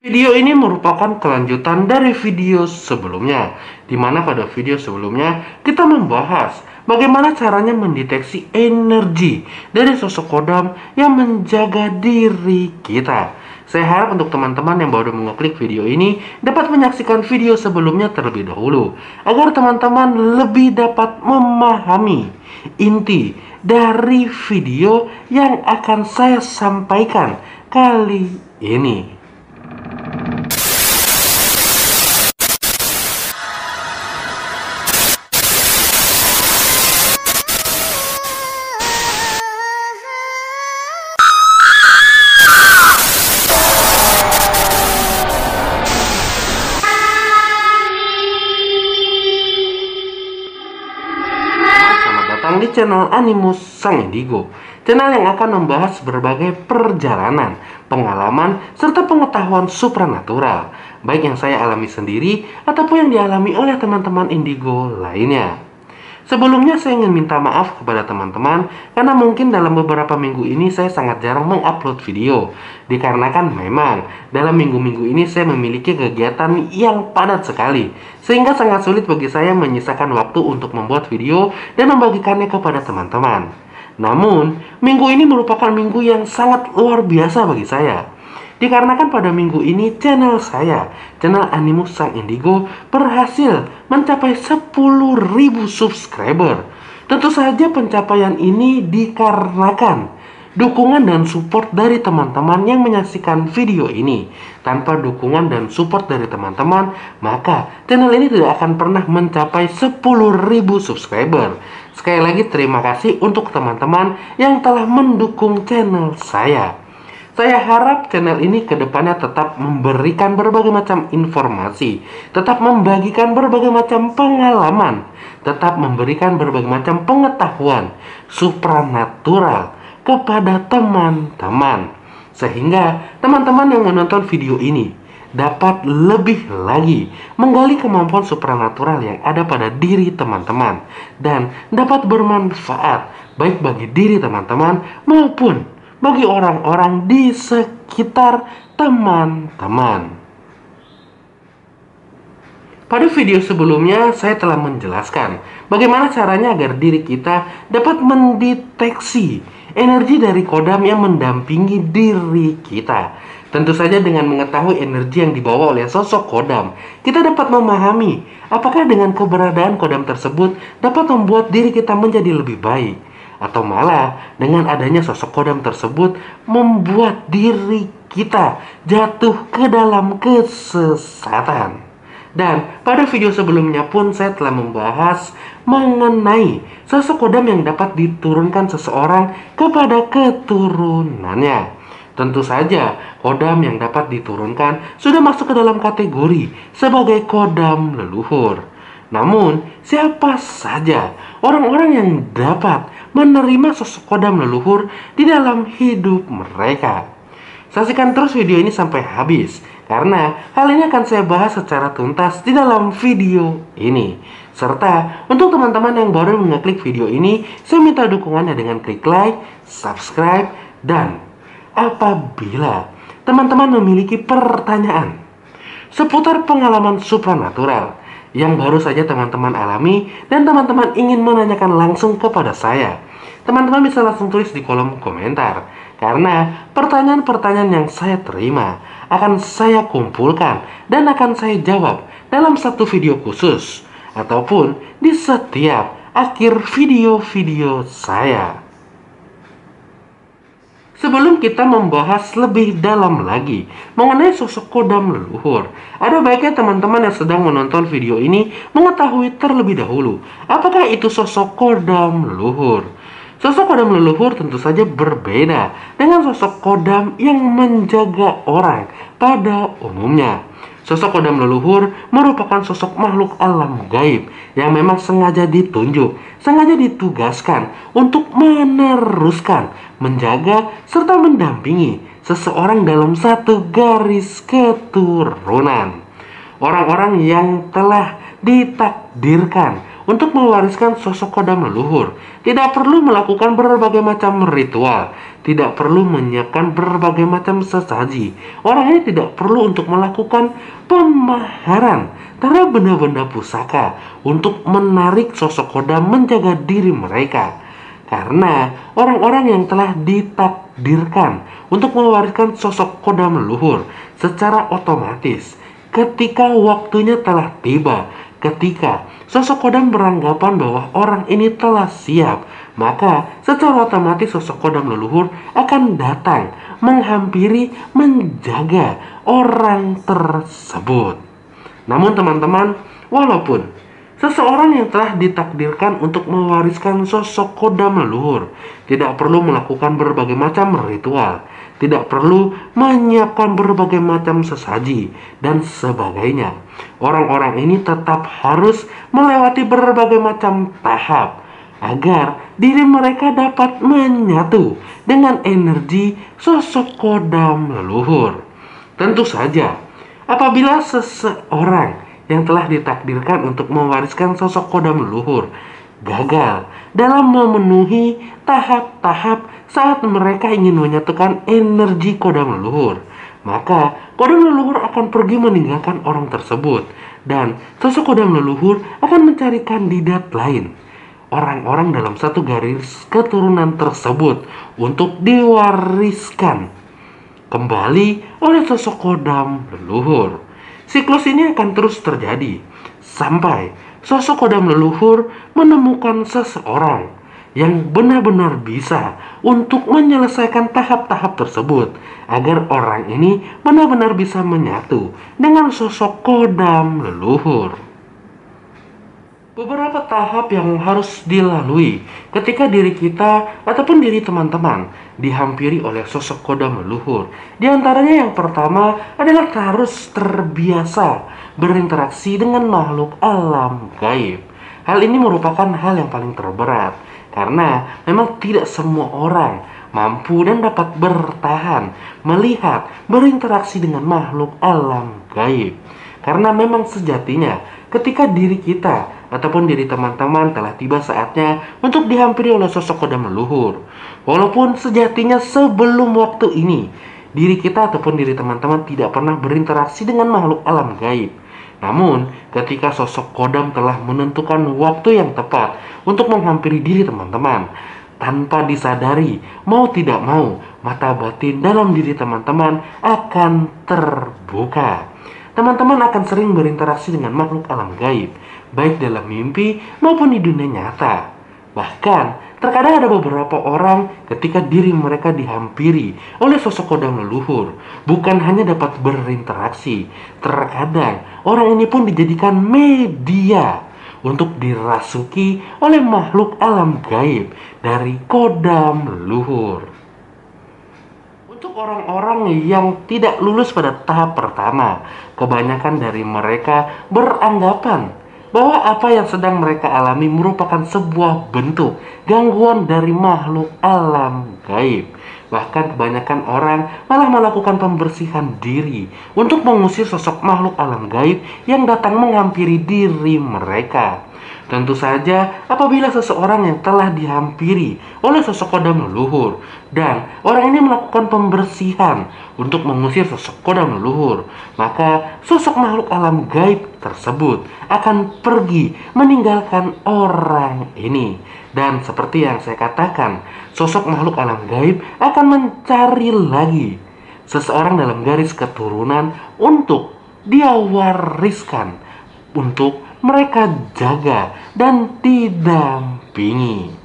Video ini merupakan kelanjutan dari video sebelumnya, di mana pada video sebelumnya kita membahas bagaimana caranya mendeteksi energi dari sosok kodam yang menjaga diri kita. Saya harap untuk teman-teman yang baru mengeklik video ini dapat menyaksikan video sebelumnya terlebih dahulu, agar teman-teman lebih dapat memahami inti dari video yang akan saya sampaikan kali ini. Di channel Animus Sang Indigo, channel yang akan membahas berbagai perjalanan, pengalaman, serta pengetahuan supranatural, baik yang saya alami sendiri ataupun yang dialami oleh teman-teman Indigo lainnya. Sebelumnya saya ingin minta maaf kepada teman-teman karena mungkin dalam beberapa minggu ini saya sangat jarang mengupload video, dikarenakan memang dalam minggu-minggu ini saya memiliki kegiatan yang padat sekali, sehingga sangat sulit bagi saya menyisakan waktu untuk membuat video dan membagikannya kepada teman-teman. Namun, minggu ini merupakan minggu yang sangat luar biasa bagi saya, dikarenakan pada minggu ini channel saya, channel Animus Sang Indigo, berhasil mencapai 10.000 subscriber. Tentu saja pencapaian ini dikarenakan dukungan dan support dari teman-teman yang menyaksikan video ini. Tanpa dukungan dan support dari teman-teman, maka channel ini tidak akan pernah mencapai 10.000 subscriber. Sekali lagi terima kasih untuk teman-teman yang telah mendukung channel saya. Saya harap channel ini kedepannya tetap memberikan berbagai macam informasi, tetap membagikan berbagai macam pengalaman, tetap memberikan berbagai macam pengetahuan supranatural kepada teman-teman, sehingga teman-teman yang menonton video ini dapat lebih lagi menggali kemampuan supranatural yang ada pada diri teman-teman dan dapat bermanfaat baik bagi diri teman-teman maupun bagi orang-orang di sekitar teman-teman. Pada video sebelumnya saya telah menjelaskan bagaimana caranya agar diri kita dapat mendeteksi energi dari kodam yang mendampingi diri kita. Tentu saja dengan mengetahui energi yang dibawa oleh sosok kodam, kita dapat memahami apakah dengan keberadaan kodam tersebut dapat membuat diri kita menjadi lebih baik, atau malah dengan adanya sosok kodam tersebut membuat diri kita jatuh ke dalam kesesatan. Dan pada video sebelumnya pun saya telah membahas mengenai sosok kodam yang dapat diturunkan seseorang kepada keturunannya. Tentu saja kodam yang dapat diturunkan sudah masuk ke dalam kategori sebagai kodam leluhur. Namun, siapa saja orang-orang yang dapat menerima sosok kodam leluhur di dalam hidup mereka? Saksikan terus video ini sampai habis, karena hal ini akan saya bahas secara tuntas di dalam video ini. Serta, untuk teman-teman yang baru mengeklik video ini, saya minta dukungannya dengan klik like, subscribe, dan apabila teman-teman memiliki pertanyaan seputar pengalaman supranatural yang baru saja teman-teman alami dan teman-teman ingin menanyakan langsung kepada saya, teman-teman bisa langsung tulis di kolom komentar, karena pertanyaan-pertanyaan yang saya terima akan saya kumpulkan dan akan saya jawab dalam satu video khusus ataupun di setiap akhir video-video saya. Sebelum kita membahas lebih dalam lagi mengenai sosok kodam leluhur, ada baiknya teman-teman yang sedang menonton video ini mengetahui terlebih dahulu apakah itu sosok kodam leluhur. Sosok kodam leluhur tentu saja berbeda dengan sosok kodam yang menjaga orang pada umumnya. Sosok kodam leluhur merupakan sosok makhluk alam gaib yang memang sengaja ditunjuk, sengaja ditugaskan untuk meneruskan, menjaga, serta mendampingi seseorang dalam satu garis keturunan. Orang-orang yang telah ditakdirkan untuk mewariskan sosok kodam leluhur. Tidak perlu melakukan berbagai macam ritual, tidak perlu menyiapkan berbagai macam sesaji. Orang ini tidak perlu untuk melakukan pemaharan terhadap benda-benda pusaka untuk menarik sosok kodam menjaga diri mereka. Karena orang-orang yang telah ditakdirkan untuk mewariskan sosok kodam leluhur secara otomatis ketika waktunya telah tiba, ketika sosok kodam beranggapan bahwa orang ini telah siap, maka secara otomatis sosok kodam leluhur akan datang menghampiri, menjaga orang tersebut. Namun teman-teman, walaupun seseorang yang telah ditakdirkan untuk mewariskan sosok kodam leluhur tidak perlu melakukan berbagai macam ritual, tidak perlu menyiapkan berbagai macam sesaji, dan sebagainya. Orang-orang ini tetap harus melewati berbagai macam tahap agar diri mereka dapat menyatu dengan energi sosok kodam leluhur. Tentu saja, apabila seseorang yang telah ditakdirkan untuk mewariskan sosok kodam leluhur gagal dalam memenuhi tahap-tahap saat mereka ingin menyatukan energi kodam leluhur, maka kodam leluhur akan pergi meninggalkan orang tersebut dan sosok kodam leluhur akan mencari kandidat lain, orang-orang dalam satu garis keturunan tersebut, untuk diwariskan kembali oleh sosok kodam leluhur. Siklus ini akan terus terjadi sampai sosok kodam leluhur menemukan seseorang yang benar-benar bisa untuk menyelesaikan tahap-tahap tersebut agar orang ini benar-benar bisa menyatu dengan sosok kodam leluhur. Beberapa tahap yang harus dilalui ketika diri kita ataupun diri teman-teman dihampiri oleh sosok kodam leluhur. Di antaranya yang pertama adalah harus terbiasa berinteraksi dengan makhluk alam gaib. Hal ini merupakan hal yang paling terberat karena memang tidak semua orang mampu dan dapat bertahan melihat berinteraksi dengan makhluk alam gaib. Karena memang sejatinya ketika diri kita ataupun diri teman-teman telah tiba saatnya untuk dihampiri oleh sosok kodam leluhur. Walaupun sejatinya sebelum waktu ini diri kita ataupun diri teman-teman tidak pernah berinteraksi dengan makhluk alam gaib. Namun ketika sosok kodam telah menentukan waktu yang tepat untuk menghampiri diri teman-teman, tanpa disadari, mau tidak mau, mata batin dalam diri teman-teman akan terbuka. Teman-teman akan sering berinteraksi dengan makhluk alam gaib, baik dalam mimpi maupun di dunia nyata. Bahkan, terkadang ada beberapa orang ketika diri mereka dihampiri oleh sosok kodam leluhur, bukan hanya dapat berinteraksi, terkadang orang ini pun dijadikan media untuk dirasuki oleh makhluk alam gaib dari kodam leluhur. Untuk orang-orang yang tidak lulus pada tahap pertama, kebanyakan dari mereka beranggapan bahwa apa yang sedang mereka alami merupakan sebuah bentuk gangguan dari makhluk alam gaib. Bahkan kebanyakan orang malah melakukan pembersihan diri untuk mengusir sosok makhluk alam gaib yang datang menghampiri diri mereka. Tentu saja apabila seseorang yang telah dihampiri oleh sosok kodam leluhur dan orang ini melakukan pembersihan untuk mengusir sosok kodam leluhur, maka sosok makhluk alam gaib tersebut akan pergi meninggalkan orang ini. Dan seperti yang saya katakan, sosok makhluk alam gaib akan mencari lagi seseorang dalam garis keturunan untuk dia wariskan, untuk mereka jaga dan didampingi.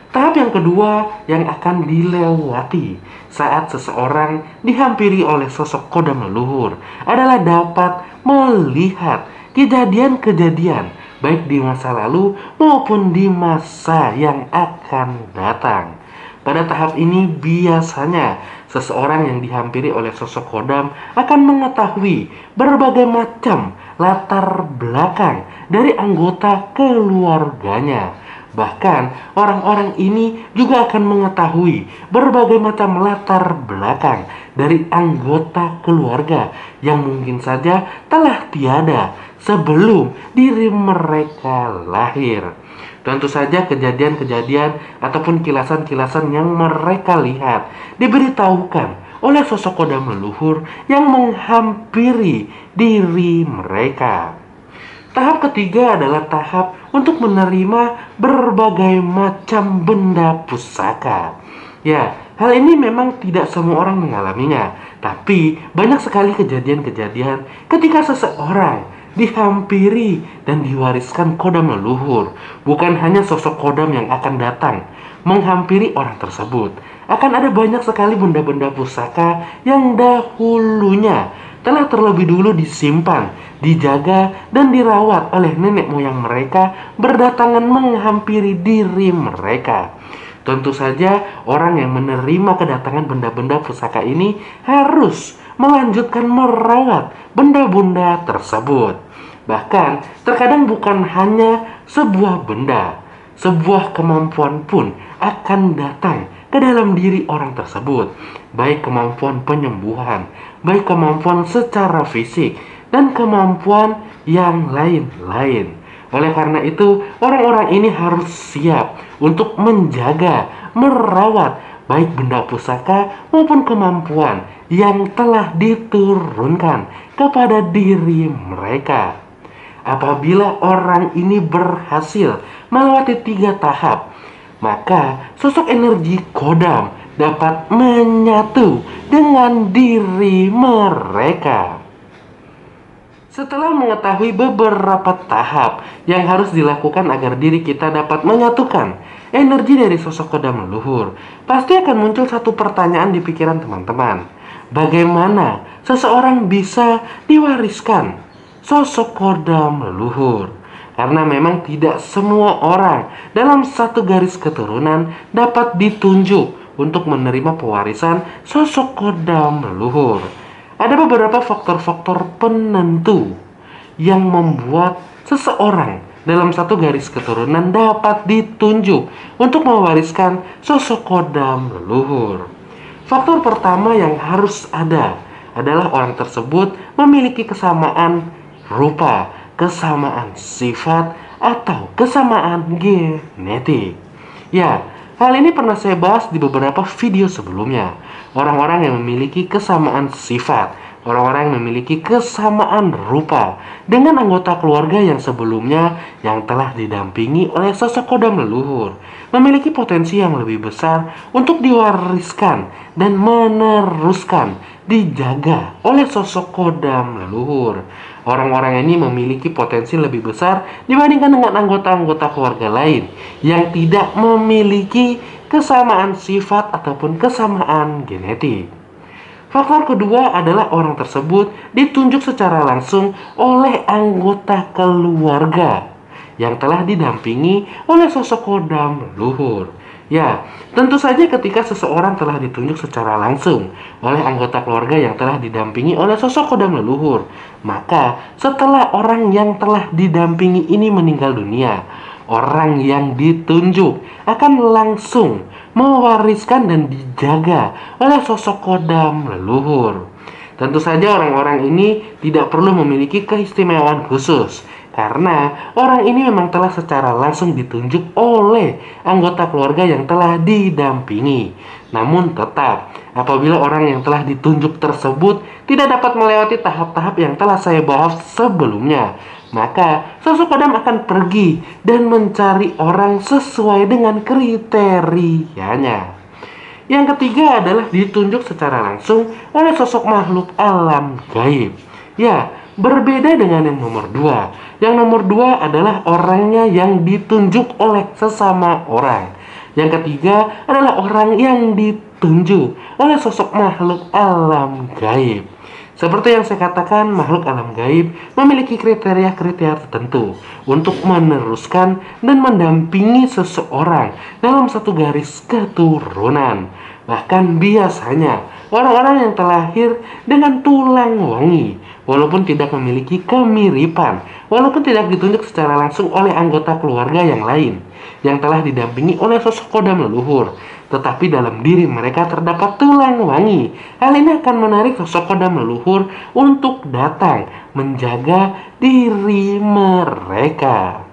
Tahap yang kedua yang akan dilewati saat seseorang dihampiri oleh sosok kodam leluhur adalah dapat melihat kejadian-kejadian baik di masa lalu maupun di masa yang akan datang. Pada tahap ini biasanya seseorang yang dihampiri oleh sosok kodam akan mengetahui berbagai macam latar belakang dari anggota keluarganya, Bahkan, orang-orang ini juga akan mengetahui berbagai macam latar belakang dari anggota keluarga yang mungkin saja telah tiada sebelum diri mereka lahir. Tentu saja kejadian-kejadian ataupun kilasan-kilasan yang mereka lihat diberitahukan oleh sosok kodam leluhur yang menghampiri diri mereka. Tahap ketiga adalah tahap untuk menerima berbagai macam benda pusaka. Ya, hal ini memang tidak semua orang mengalaminya, tapi banyak sekali kejadian-kejadian ketika seseorang dihampiri dan diwariskan kodam leluhur. Bukan hanya sosok kodam yang akan datang menghampiri orang tersebut. Akan ada banyak sekali benda-benda pusaka yang dahulunya telah terlebih dulu disimpan, dijaga, dan dirawat oleh nenek moyang mereka berdatangan menghampiri diri mereka. Tentu saja orang yang menerima kedatangan benda-benda pusaka ini harus melanjutkan merawat benda-benda tersebut. Bahkan terkadang bukan hanya sebuah benda, sebuah kemampuan pun akan datang ke dalam diri orang tersebut, baik kemampuan penyembuhan, baik kemampuan secara fisik, dan kemampuan yang lain-lain. Oleh karena itu, orang-orang ini harus siap untuk menjaga, merawat baik benda pusaka maupun kemampuan yang telah diturunkan kepada diri mereka. Apabila orang ini berhasil melewati 3 tahap, maka sosok energi kodam dapat menyatu dengan diri mereka. Setelah mengetahui beberapa tahap yang harus dilakukan agar diri kita dapat menyatukan energi dari sosok kodam leluhur, pasti akan muncul satu pertanyaan di pikiran teman-teman. Bagaimana seseorang bisa diwariskan sosok kodam leluhur? Karena memang tidak semua orang dalam satu garis keturunan dapat ditunjuk untuk menerima pewarisan sosok kodam leluhur. Ada beberapa faktor-faktor penentu yang membuat seseorang dalam satu garis keturunan dapat ditunjuk untuk mewariskan sosok kodam leluhur. Faktor pertama yang harus ada adalah orang tersebut memiliki kesamaan rupa, kesamaan sifat, atau kesamaan genetik. Ya, hal ini pernah saya bahas di beberapa video sebelumnya. Orang-orang yang memiliki kesamaan sifat, orang-orang yang memiliki kesamaan rupa dengan anggota keluarga yang sebelumnya yang telah didampingi oleh sosok kodam leluhur, memiliki potensi yang lebih besar untuk diwariskan dan meneruskan, dijaga oleh sosok kodam leluhur. Orang-orang ini memiliki potensi lebih besar dibandingkan dengan anggota-anggota keluarga lain yang tidak memiliki kesamaan sifat ataupun kesamaan genetik. Faktor kedua adalah orang tersebut ditunjuk secara langsung oleh anggota keluarga yang telah didampingi oleh sosok kodam leluhur. Ya, tentu saja ketika seseorang telah ditunjuk secara langsung oleh anggota keluarga yang telah didampingi oleh sosok kodam leluhur, maka setelah orang yang telah didampingi ini meninggal dunia, orang yang ditunjuk akan langsung mewariskan dan dijaga oleh sosok kodam leluhur. Tentu saja orang-orang ini tidak perlu memiliki keistimewaan khusus, karena orang ini memang telah secara langsung ditunjuk oleh anggota keluarga yang telah didampingi. Namun tetap, apabila orang yang telah ditunjuk tersebut tidak dapat melewati tahap-tahap yang telah saya bahas sebelumnya, maka sosok kodam akan pergi dan mencari orang sesuai dengan kriterianya. Yang ketiga adalah ditunjuk secara langsung oleh sosok makhluk alam gaib. Ya, berbeda dengan yang nomor 2. Yang nomor 2 adalah orangnya yang ditunjuk oleh sesama orang. Yang ketiga adalah orang yang ditunjuk oleh sosok makhluk alam gaib. Seperti yang saya katakan, makhluk alam gaib memiliki kriteria-kriteria tertentu untuk meneruskan dan mendampingi seseorang dalam satu garis keturunan. Bahkan biasanya orang-orang yang terlahir dengan tulang wangi, walaupun tidak memiliki kemiripan, walaupun tidak ditunjuk secara langsung oleh anggota keluarga yang lain, yang telah didampingi oleh sosok kodam leluhur. Tetapi dalam diri mereka terdapat tulang wangi. Hal ini akan menarik sosok kodam leluhur untuk datang menjaga diri mereka.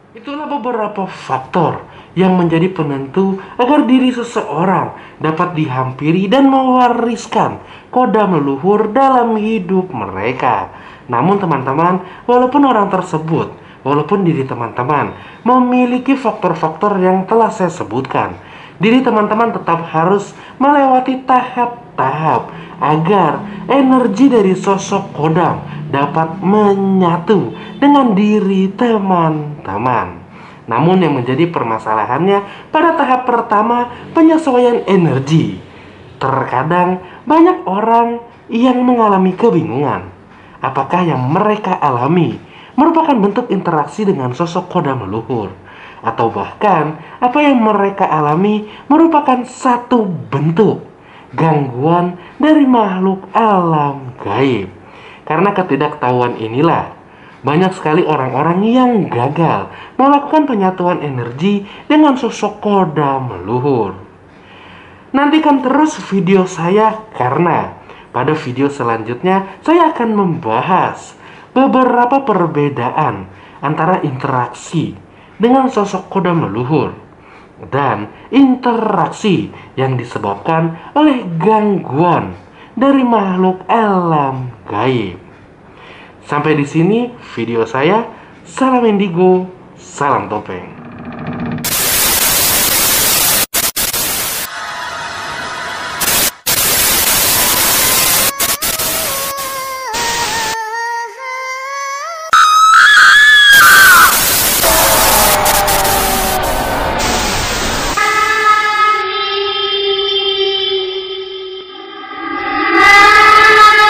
Itulah beberapa faktor yang menjadi penentu agar diri seseorang dapat dihampiri dan mewariskan kodam leluhur dalam hidup mereka. Namun teman-teman, walaupun orang tersebut, walaupun diri teman-teman memiliki faktor-faktor yang telah saya sebutkan, diri teman-teman tetap harus melewati tahap-tahap agar energi dari sosok kodam dapat menyatu dengan diri teman-teman. Namun yang menjadi permasalahannya pada tahap pertama, penyesuaian energi. Terkadang banyak orang yang mengalami kebingungan. Apakah yang mereka alami merupakan bentuk interaksi dengan sosok kodam leluhur? Atau bahkan apa yang mereka alami merupakan satu bentuk gangguan dari makhluk alam gaib. Karena ketidaktahuan inilah banyak sekali orang-orang yang gagal melakukan penyatuan energi dengan sosok kodam leluhur. Nantikan terus video saya karena pada video selanjutnya saya akan membahas beberapa perbedaan antara interaksi dengan sosok kodam leluhur dan interaksi yang disebabkan oleh gangguan dari makhluk alam gaib. Sampai di sini video saya. Salam indigo, salam topeng.